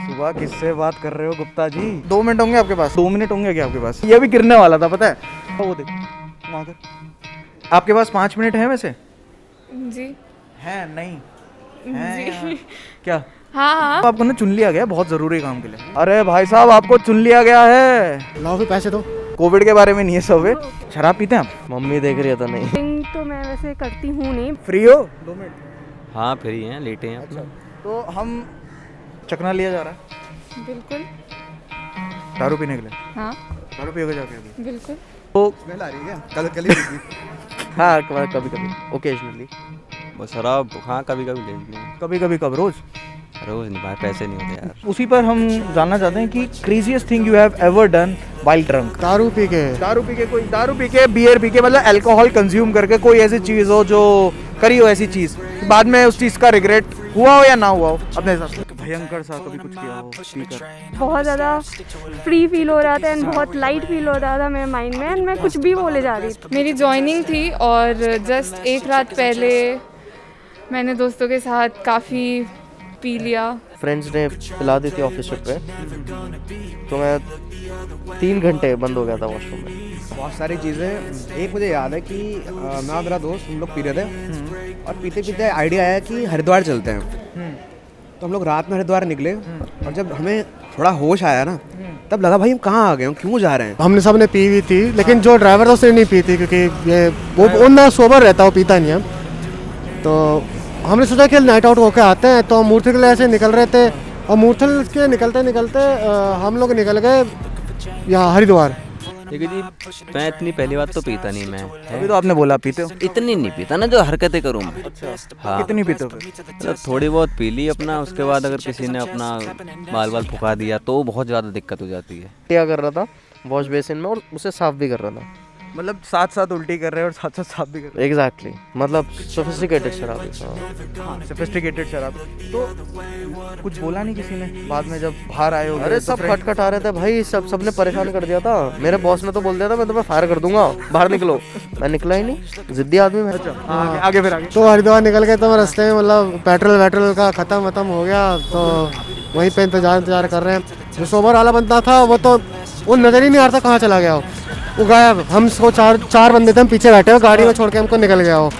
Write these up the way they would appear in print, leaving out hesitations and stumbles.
सुबह किससे बात कर रहे हो गुप्ता जी? 2 मिनट होंगे आपके पास? 2 मिनट होंगे क्या आपके पास? ये भी गिरने वाला था पता है, वो देख वहाँ कर। आपके पास 5 मिनट है वैसे? जी है नहीं है जी यार। क्या हाँ हाँ। आपको ना चुन लिया गया बहुत जरूरी काम के लिए? अरे भाई साहब आपको चुन लिया गया है। लाओ फिर पैसे दो। कोविड के बारे में नहीं है सब है। शराब पीते हैं आप? मम्मी देख रही है तो नहीं। ड्रिंक तो मैं वैसे करती हूँ नहीं। फ्री हो? 2 मिनट। हाँ फ्री हैं, लेटे हैं अपना। तो हम चकना लिया जा रहा है बिल्कुल। दारू पीने के लिए। हाँ दारू पियोगे जाके अभी? बिल्कुल। तो स्मेल आ रही है क्या? कल ही हाँ कभी कभी ओकेजनली। वो शराब हाँ कभी कभी ले लेते हैं। कभी कभी कब? रोज? रोज नहीं भाई, पैसे नहीं होते यार। उसी पर हम जानना चाहते हैं कि craziest thing you have ever done while drunk. दारू पी के दारू पी के बियर पी के मतलब अल्कोहल कंज्यूम करके कोई ऐसी चीज हो जो करी हो, ऐसी चीज बाद में उस चीज का रिग्रेट हुआ हो या ना हुआ हो अपने हिसाब से? भयंकर सा कभी कुछ किया हो पीकर? बहुत ज़्यादा फ्री फील हो रहा था एंड बहुत लाइट फील हो रहा था मेरे माइंड में एंड मैं कुछ भी बोले जा रही थी। मेरी जॉइनिंग थी और जस्ट एक रात पहले मैंने दोस्तों के साथ काफ़ी पी लिया। फ्रेंड्स ने पिला दी थी ऑफिस ट्रिप पे, तो मैं 3 घंटे बंद हो गया था वॉशरूम में। बहुत सारी चीज़ें। एक मुझे याद है कि मैं और मेरा दोस्त हम लोग पी रहे थे और पीते पीते आइडिया आया कि हरिद्वार चलते हैं। तो हम लोग रात में हरिद्वार निकले और जब हमें थोड़ा होश आया ना तब लगा भाई हम कहाँ आ गए, हम क्यों जा रहे हैं। हमने सब ने पी हुई थी लेकिन जो ड्राइवर था उसने नहीं पी थी क्योंकि ये वो ना सोबर रहता, वो पीता नहीं है। तो हमने सोचा कि नाइट आउट होके आते हैं, तो हम मूर्थल के लिए ऐसे निकल रहे थे और मूर्थल के निकलते निकलते हम लोग निकल गए यहाँ हरिद्वार। देखिए जी, मैं इतनी पहली बात तो पीता नहीं मैं। अभी तो आपने बोला पीते हो। इतनी नहीं पीता ना जो हरकतें करूँ मैं। हाँ कितनी पीते हो फिर? मतलब थोड़ी बहुत पी ली अपना, उसके बाद अगर किसी ने अपना बाल फुका दिया तो बहुत ज़्यादा दिक्कत हो जाती है। क्या कर रहा था वॉश बेसिन में और उसे साफ भी कर रहा था। मतलब साथ साथ उल्टी कर रहे हैं और साथ साथ साफ भी कर रहे एग्जैक्टली मतलब सोफिस्टिकेटेड शराब। हैं। सोफिस्टिकेटेड शराब। तो कुछ बोला नहीं किसी ने बाद में जब बाहर आए हो? अरे सब खटखटा रहे थे भाई, सबने परेशान कर दिया था। मेरे बॉस ने तो बोल दिया था मैं तुम्हें फायर कर दूंगा, बाहर निकलो। मैं निकला ही नहीं, जिद्दी आदमी मैं। आगे फिर आगे तो हरिद्वार निकल गए तो रास्ते में मतलब पेट्रोल का ख़त्म हो गया, तो वहीं पे इंतजार कर रहे हैं। जो सोबर वाला बंदा था वो नज़र ही नहीं आ रहा था कहाँ चला गया वो गायब। हम उसको चार बंदे थे, हम पीछे बैठे हुए गाड़ी में छोड़ के हमको निकल गया वो।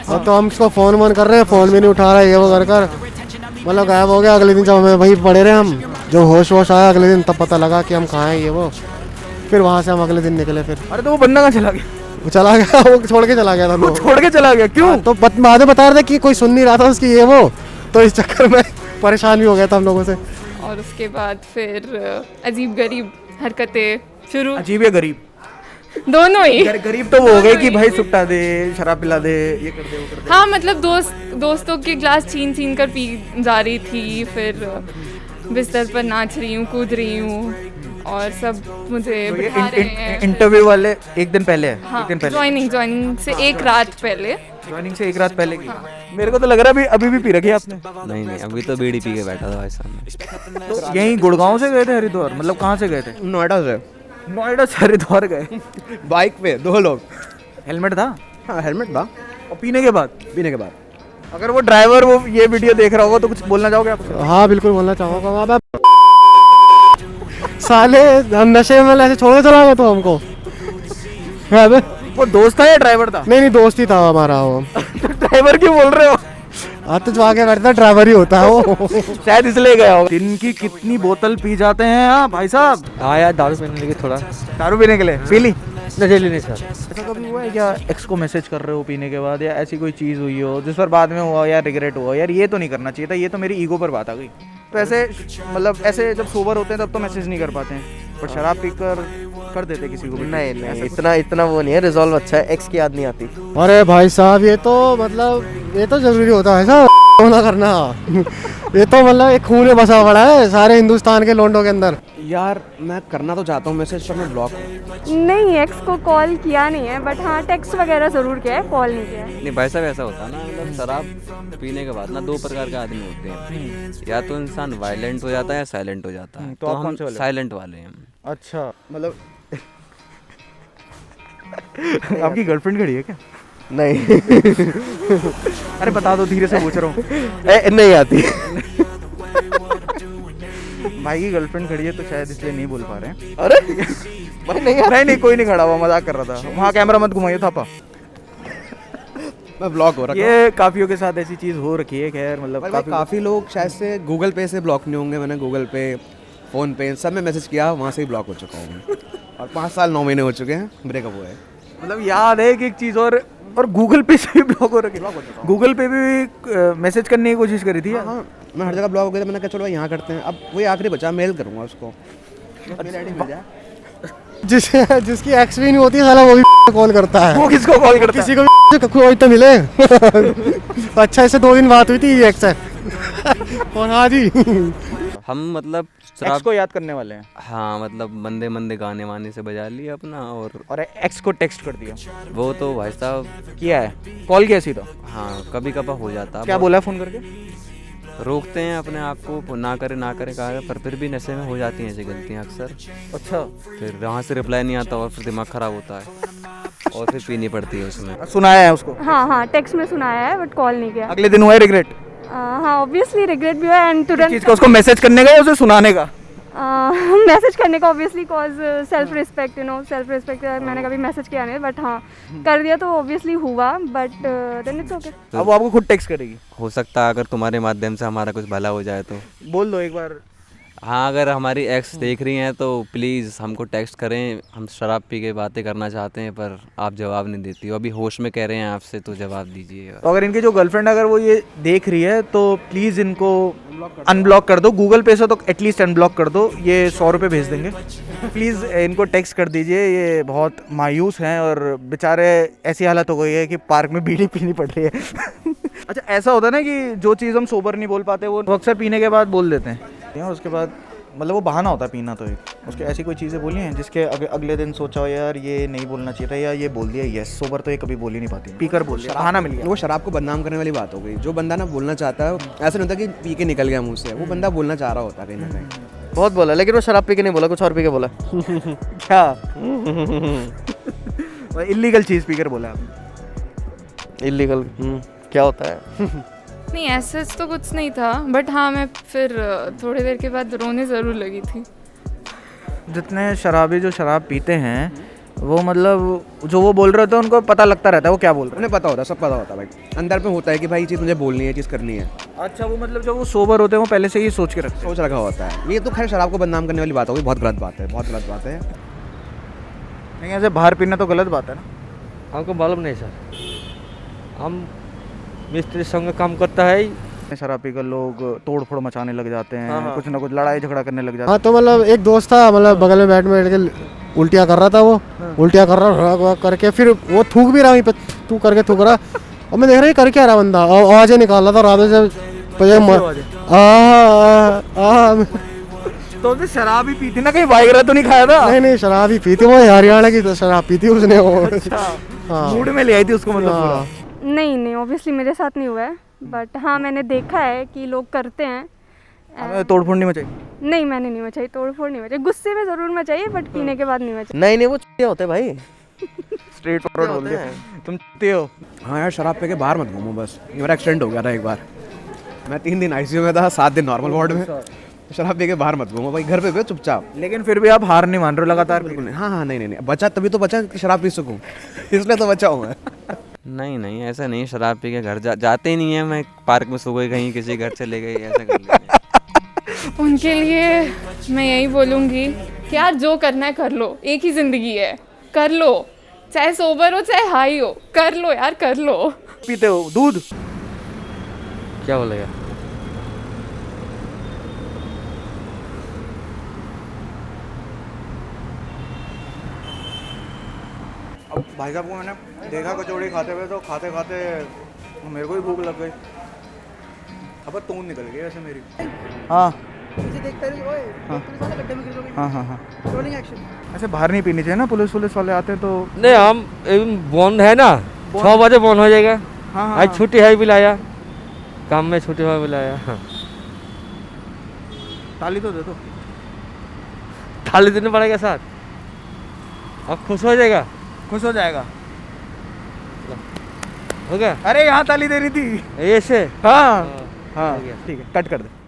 और तो हम उसको फ़ोन कर रहे हैं, फ़ोन भी नहीं उठा रहा है, ये वो कर मतलब गायब हो गया। अगले दिन जब हमें वहीं पड़े रहे हम, जो होश आया अगले दिन तब पता लगा कि हम कहाँ हैं ये वो। फिर वहाँ से हम अगले दिन निकले फिर। अरे तो वो बंदा कहाँ चला गया? वो चला गया, वो छोड़ के चला गया था। वो छोड़ के चला गया क्यों? तो बाद में बता रहे थे कि कोई सुन नहीं रहा था उसकी ये वो, तो इस चक्कर में परेशान भी हो गया था हम लोगों से। और उसके बाद फिर अजीब गरीब हरकतें शुरू। अजीब या गरीब? दोनों ही। गरीब तो वो हो गए कि भाई सुट्टा दे, शराब पिला दे, ये कर दे वो कर दे। हाँ मतलब दोस्तों के ग्लास छीन कर पी जा रही थी, फिर बिस्तर पर नाच रही हूँ, कूद रही हूँ और सब मुझे तो ये बिठा रहे हैं। इंटरव्यू वाले एक दिन पहले है? हाँ एक दिन पहले ज्वाइनिंग से एक रात पहले। ज्वाइनिंग से एक रात पहले की? मेरे को तो लग रहा है अभी भी पी रखी है आपने। नहीं अभी तो बीड़ी पी के बैठा था भाई सामने। तो यहीं गुड़गांव से गए थे हरिद्वार? मतलब कहाँ से गए थे? नोएडा से नोएडा से हरिद्वार गए? बाइक पे 2 लोग। हेलमेट था? हाँ हेलमेट था। और पीने के बाद? पीने के बाद अगर वो ड्राइवर वो ये वीडियो देख रहा होगा तो कुछ बोलना चाहोगे आप? हाँ बिल्कुल बोलना चाहूँगा। वहाँ पे साले हम नशे में ऐसे छोड़ के चला गया तो हमको। हाँ बे। वो दोस्त था या ड्राइवर था? नहीं दोस्त ही था हमारा वो। ड्राइवर क्यों बोल रहे हो? हाँ तो जो आगे बैठता ड्राइवर ही होता है वो। शायद इसलिए गया हो। दिन की कितनी बोतल पी जाते हैं आप भाई साहब? हाँ यार दारू पीने लगी थोड़ा। दारू पीने के लिए पी ली? नहीं सर। ऐसा कभी हुआ है क्या एक्स को मैसेज कर रहे हो पीने के बाद, या ऐसी कोई चीज़ हुई हो जिस पर बाद में हुआ या रिग्रेट हुआ यार ये तो नहीं करना चाहिए था, ये तो मेरी ईगो पर बात आ गई? तो ऐसे मतलब ऐसे जब सोबर होते हैं तब तो मैसेज नहीं कर पाते हैं, पर शराब पीकर कर देते किसी को भी? नहीं इतना वो नहीं है, रिजॉल्व अच्छा है, एक्स की याद नहीं आती। अरे भाई साहब ये तो मतलब ये तो जरूरी होता है साहब होना करना। ये तो मतलब एक खून में बसा पड़ा है सारे हिंदुस्तान के लोंडों के अंदर। यार मैं करना तो चाहता हूँ मैसेज, पर मैं ब्लॉक नहीं एक्स को कॉल किया नहीं है, बट हाँ टेक्स्ट वगैरह जरूर किया है, कॉल नहीं किया है। नहीं भाई साहब ऐसा होता है ना, मतलब शराब पीने के बाद ना 2 प्रकार के आदमी होते हैं। या तो इंसान वायलेंट हो जाता है या साइलेंट हो जाता है। तो आप कौन से वाले? साइलेंट वाले हैं। अच्छा मतलब आपकी गर्लफ्रेंड खड़ी है क्या? नहीं अरे बता दो, धीरे से पूछ रहा हूँ। नहीं आती। भाई की गर्लफ्रेंड खड़ी है तो शायद इसलिए नहीं बोल पा रहे हैं। अरे भाई नहीं कोई नहीं खड़ा हुआ, मजाक कर रहा था। वहाँ कैमरा मत घुमाइए थापा। मैं ब्लॉक हो रहा ये काफियों के साथ ऐसी चीज हो रखी है। खैर मतलब काफ़ी लोग शायद से गूगल पे से ब्लॉक नहीं होंगे। मैंने गूगल पे, फ़ोन पे, सब में मैसेज किया, वहाँ से ही ब्लॉक हो चुका हूँ मैं। और 5 साल 9 महीने हो चुके हैं ब्रेकअप हुआ है। मतलब याद है कि एक चीज और गूगल पे से भी ब्लॉक हो रखी है। गूगल पे भी मैसेज करने की कोशिश करी थी। हाँ, मैं हर जगह ब्लॉक हो गया था। मैंने कहा चलो यहाँ करते हैं। अब वही आखिरी बचा, मेल करूँगा उसको। मेल आईडी मिल जाए। जिसकी एक्स भी नहीं होती साला वो भी कॉल करता है। वो किसको कॉल करता है? किसी को भी कोई तो मिले। अच्छा इससे 2 दिन बात हुई थी एक्स से। और हाँ जी हम मतलब एक्स को याद करने वाले हैं हाँ मतलब मंदे मंदे गाने वाने से बजा लिए अपना, और एक्स को टेक्स्ट कर दिया। वो तो भाई साहब किया है, कॉल किया सीधा? हाँ कभी कभार हो जाता है। क्या बोला फोन करके? रोकते हैं अपने आप को, ना करे कहा, पर फिर भी नशे में हो जाती हैं ऐसी गलतियाँ अक्सर। अच्छा, फिर वहाँ से रिप्लाई नहीं आता और फिर दिमाग ख़राब होता है और फिर पीनी पड़ती है उसमें। सुनाया है उसको? हाँ टेक्स्ट में सुनाया है बट कॉल नहीं किया। अगले दिन हुआ है रिग्रेट? हाँ ऑब्वियसली रिग्रेट भी हुआ एंड चीज तुरंत का उसको मैसेज करने का या उसे सुनाने का? मैसेज करने का obviously cause self respect self respect मैंने कभी मैसेज किया नहीं बट हाँ कर दिया तो ऑब्वियसली हुआ बट देन इट्स ओके। अब वो आपको खुद टेक्स्ट करेगी? हो सकता है अगर तुम्हारे माध्यम से हमारा कुछ भला हो जाए तो। बोल दो एक बार। हाँ अगर हमारी एक्स देख रही हैं तो प्लीज़ हमको टेक्स्ट करें, हम शराब पी के बातें करना चाहते हैं पर आप जवाब नहीं देती हो। अभी होश में कह रहे हैं आपसे तो जवाब दीजिए। तो अगर इनकी जो गर्लफ्रेंड अगर वो ये देख रही है तो प्लीज़ इनको अनब्लॉक कर दो। गूगल पे से तो एटलीस्ट अनब्लॉक कर दो। ये 100 रुपये भेज देंगे। प्लीज़ इनको टेक्स्ट कर दीजिए। ये बहुत मायूस हैं और बेचारे ऐसी हालत हो गई है कि पार्क में बीड़ी पीनी पड़ रही है। अच्छा ऐसा होता है ना कि जो चीज़ हम सोबर नहीं बोल पाते वो अक्सर पीने के बाद बोल देते हैं। उसके बाद मतलब वो बहाना होता है पीना। तो एक उसके ऐसी कोई चीज़ें बोली हैं जिसके अगले दिन सोचा हो यार ये नहीं बोलना चाहिए था या ये बोल दिया। यस, सोबर तो ये कभी बोल ही नहीं पाती, पीकर बोल दिया, बहाना मिल गया। वो शराब को बदनाम करने वाली बात हो गई। जो बंदा ना बोलना चाहता है, ऐसा नहीं होता कि पी के निकल गया मुंह से, वो बंदा बोलना चाह रहा होता है कहीं ना कहीं। बहुत बोला लेकिन वो शराब पी के नहीं बोला, कुछ और पी के बोला। क्या? इलीगल चीज़ पीकर बोला आपने? इलीगल क्या होता है? नहीं ऐसे तो कुछ नहीं था बट हाँ मैं फिर थोड़ी देर के बाद रोने ज़रूर लगी थी। जितने शराबी जो शराब पीते हैं वो मतलब जो वो बोल रहे थे उनको पता लगता रहता है वो क्या बोल रहे उन्हें पता होता है, सब पता होता है भाई। अंदर में होता है कि भाई ये चीज़ मुझे बोलनी है, ये चीज़ करनी है। हैं। अच्छा वो मतलब जब वो सोबर होते हैं वो पहले से ही सोच के रखते हैं। सोच रखा होता है। ये तो खैर शराब को बदनाम करने वाली बात होगी, बहुत गलत बात है, बहुत गलत बात है। नहीं ऐसे बाहर पीना तो गलत बात है ना। हमको मालूम नहीं सर, हम मिस्त्री संग काम करता है। शराब पीकर लोग तोड़ फोड़ मचाने लग जाते हैं, कुछ ना कुछ लड़ाई झगड़ा करने लग जाते हाँ तो मतलब एक दोस्त था, मतलब बगल में बैठ के उल्टियाँ कर रहा था। वो उल्टियाँ कर रहा करके फिर वो थूक भी रहा वहीं पे, तू करके थूक रहा। और मैं देख रहा कर क्या रहा बंदा, आवाज़ें निकाल रहा था रात से। तो उसने शराब ही पी थी ना, कहीं वाइग्रा तो नहीं खाया था? नहीं शराब ही पी थी वो, हरियाणा की तो शराब पी थी उसने वो। हाँ मूड में ले आई थी उसको मतलब पूरा। नहीं ऑब्वियसली मेरे साथ नहीं हुआ है बट हाँ मैंने देखा है कि लोग करते हैं। हमें तोड़ फोड़ नहीं मचाई? नहीं मैंने नहीं मचाई, तोड़ फोड़ नहीं मचाई। गुस्से में ज़रूर मचाई बट पीने के बाद नहीं मचाई। नहीं वो क्या होते भाई, स्ट्रेट फॉरवर्ड बोल दिया तुम चुपते हो। हाँ यार शराब पे के बाहर मत घूमो बस। ये मेरा एक्सीडेंट हो गया था एक बार। मैं 3 दिन आईसीयू में था, 7 दिन नॉर्मल वार्ड में। शराब पी के बाहर मत घूमो भाई, घर पे चुपचाप। लेकिन फिर भी आप हार नहीं मान रहे हो लगातार? बिल्कुल नहीं। हाँ नहीं बचा, तभी तो बचा कि शराब पी सकूँ, इसलिए तो बचा हूँ मैं। नहीं ऐसा नहीं, शराब पी के घर जाते ही नहीं है। मैं पार्क में सो गई, कहीं किसी घर चले गए, ऐसा कर लेते। उनके लिए मैं यही बोलूँगी कि यार जो करना है कर लो, एक ही ज़िंदगी है, कर लो। चाहे सोबर हो चाहे हाई हो, कर लो यार कर लो। पीते हो दूध? क्या बोलेगा? अब भाई साहब को मैंने देखा कचौड़ी खाते हुए तो खाते खाते मेरे को भी भूख लग गई। अब तून निकल गई ऐसे मेरी। हाँ हाँ ऐसे बाहर नहीं पीनी चाहिए ना, पुलिस वाले आते हैं तो। नहीं हम बंद है ना, 6 बजे बंद हो जाएगा। हाँ आज छुट्टी है बुलाया, काम में छुट्टी है बुलाया। हाँ। ताली तो दे दो। थाली देना पड़ेगा साथ, अब खुश हो जाएगा। खुश हो जाएगा। हो गया अरे यहाँ ताली देनी थी। ये से हाँ हाँ हो गया। ठीक है, कट कर दे।